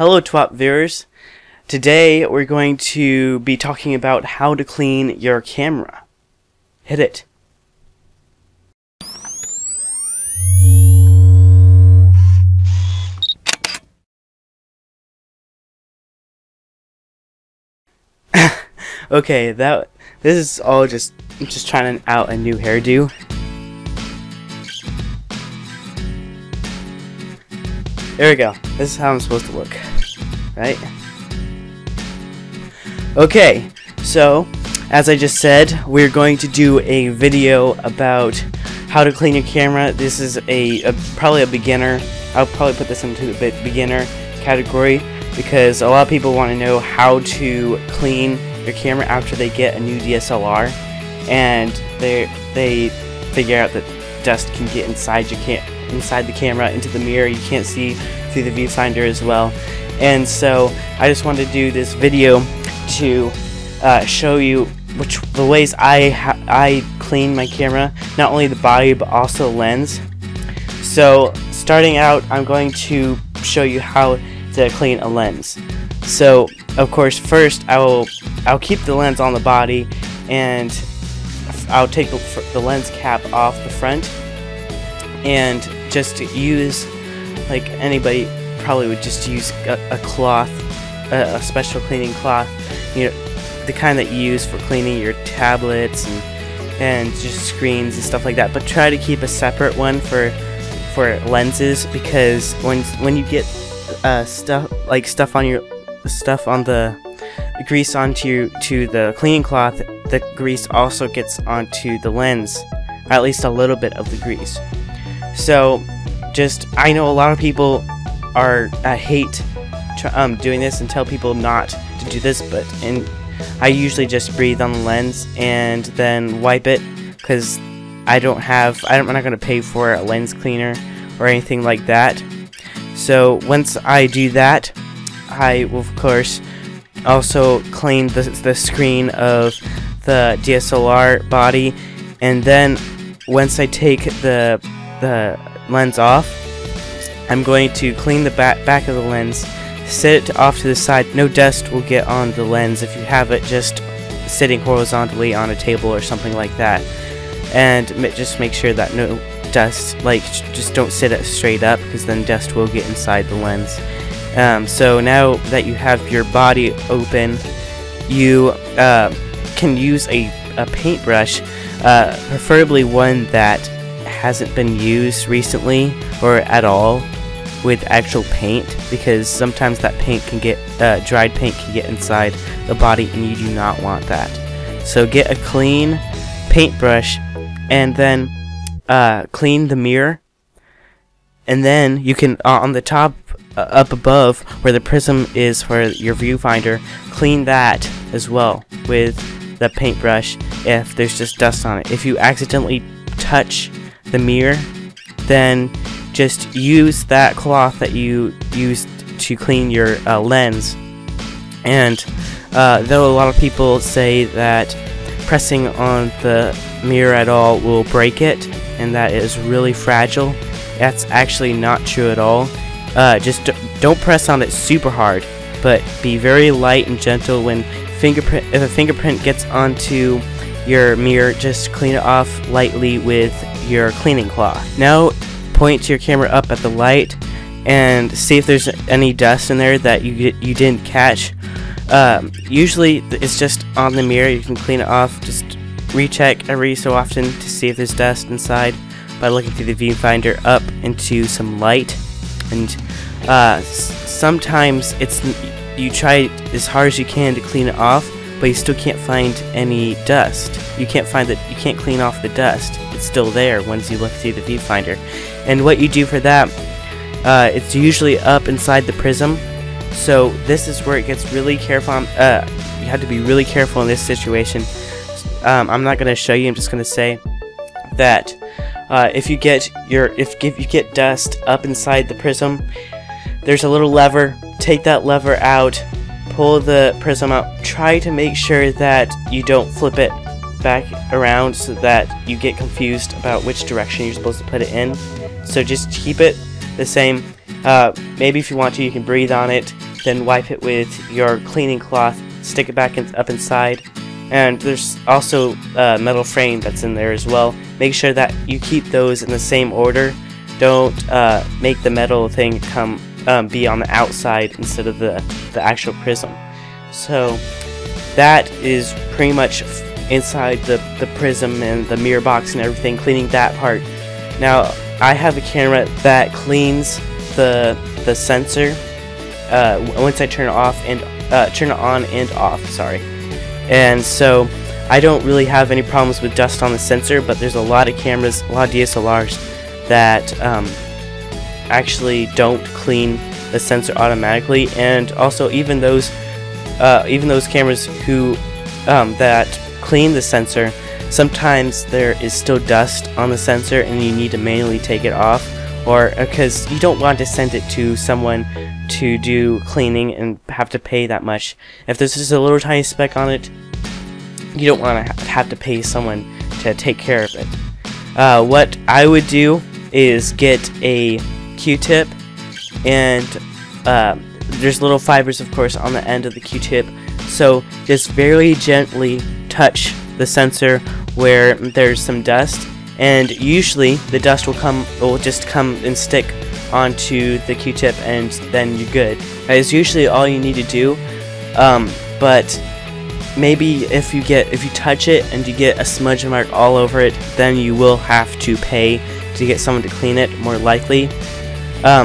Hello TWAP viewers. Today we're going to be talking about how to clean your camera. Hit it. Okay, this is all just trying out a new hairdo. There we go. This is how I'm supposed to look, right? Okay, so as I just said, we're going to do a video about how to clean your camera. This is probably a beginner. I'll probably put this into the beginner category because a lot of people want to know how to clean your camera after they get a new DSLR, and they figure out that dust can get inside the camera, into the mirror. You can't see through the viewfinder as well. And so I just wanted to do this video to show you the ways I clean my camera, not only the body but also lens. So starting out, I'm going to show you how to clean a lens. So of course, first I'll keep the lens on the body, and I'll take the lens cap off the front, and just use, like anybody probably would, just use a cloth, a special cleaning cloth, you know, the kind that you use for cleaning your tablets and just screens and stuff like that. But try to keep a separate one for lenses, because when you get stuff on the grease onto the cleaning cloth, the grease also gets onto the lens, or at least a little bit of the grease. So I know a lot of people hate doing this and tell people not to do this, and I usually just breathe on the lens and then wipe it, because I'm not going to pay for a lens cleaner or anything like that. So once I do that, I will of course also clean the screen of the DSLR body, and then once I take the lens off, I'm going to clean the back of the lens, set it off to the side. No dust will get on the lens if you have it just sitting horizontally on a table or something like that, and just make sure that no dust, just don't sit it straight up, because then dust will get inside the lens. So now that you have your body open, you can use a paintbrush, preferably one that hasn't been used recently or at all, with actual paint, because sometimes that paint can get dried paint can get inside the body, and you do not want that. So get a clean paintbrush, and then clean the mirror, and then you can on the top up above where the prism is for your viewfinder, clean that as well with the paintbrush if there's just dust on it. If you accidentally touch the mirror, then just use that cloth that you used to clean your lens. And though a lot of people say that pressing on the mirror at all will break it, and that is really fragile, that's actually not true at all. Just don't press on it super hard, but be very light and gentle. If a fingerprint gets onto your mirror, just clean it off lightly with your cleaning cloth. Now point your camera up at the light and see if there's any dust in there that you didn't catch. Usually it's just on the mirror. You can clean it off. Just recheck every so often to see if there's dust inside by looking through the viewfinder up into some light. And sometimes you try as hard as you can to clean it off, but you still can't find any dust. You can't clean off the dust. It's still there once you look through the viewfinder. And what you do for that, it's usually up inside the prism. So this is where it gets really careful. You have to be really careful in this situation. I'm not going to show you. I'm just going to say that if you get dust up inside the prism, there's a little lever. Take that lever out, pull the prism out. Try to make sure that you don't flip it back around so that you get confused about which direction you're supposed to put it in. So just keep it the same. Maybe if you want to, you can breathe on it then wipe it with your cleaning cloth, stick it back up inside. And there's also a metal frame that's in there as well. Make sure that you keep those in the same order. Don't make the metal thing be on the outside instead of the actual prism. So that is pretty much inside the prism and the mirror box and everything, cleaning that part. Now I have a camera that cleans the sensor once I turn it off and turn it on and off. Sorry. And so I don't really have any problems with dust on the sensor, but there's a lot of cameras, a lot of DSLRs that actually don't clean the sensor automatically, and also even those cameras who that clean the sensor, sometimes there is still dust on the sensor and you need to manually take it off, or because you don't want to send it to someone to do cleaning and have to pay that much. If there's just a little tiny speck on it, you don't want to have to pay someone to take care of it. What I would do is get a Q-tip, and there's little fibers, of course, on the end of the Q-tip, so just very gently touch the sensor where there's some dust, and usually the dust will just come and stick onto the Q-tip, and then you're good. That is usually all you need to do. But maybe if you touch it and you get a smudge mark all over it, then you will have to pay to get someone to clean it, more likely.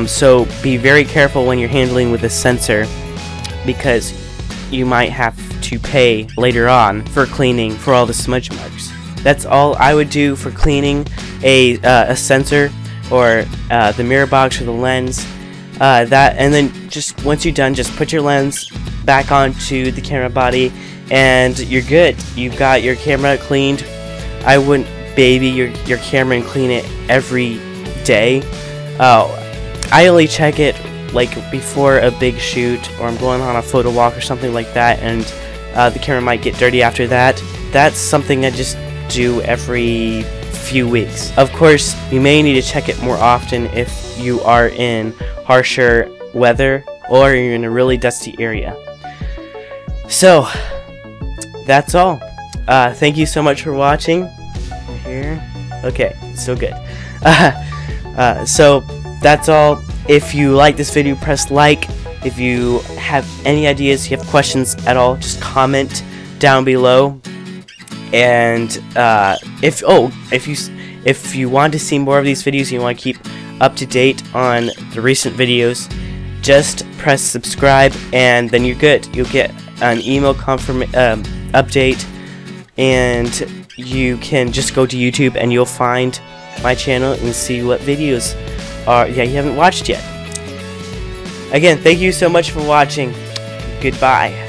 So be very careful when you're handling with the sensor, because you might have to pay later on for cleaning for all the smudge marks. That's all I would do for cleaning a sensor or the mirror box or the lens. And then just once you're done, just put your lens back onto the camera body and you're good. You've got your camera cleaned. I wouldn't baby your camera and clean it every day. I only check it like before a big shoot, or I'm going on a photo walk or something like that, and the camera might get dirty after that. That's something I just do every few weeks. Of course, you may need to check it more often if you are in harsher weather or you're in a really dusty area. So that's all. Thank you so much for watching. Here, okay, still good. So that's all. If you like this video, press like. If you have any ideas, you have questions at all, just comment down below. And if you want to see more of these videos, you want to keep up to date on the recent videos, just press subscribe, and then you're good. You'll get an email update, and you can just go to YouTube and you'll find my channel and see what videos you haven't watched yet. Again, thank you so much for watching. Goodbye.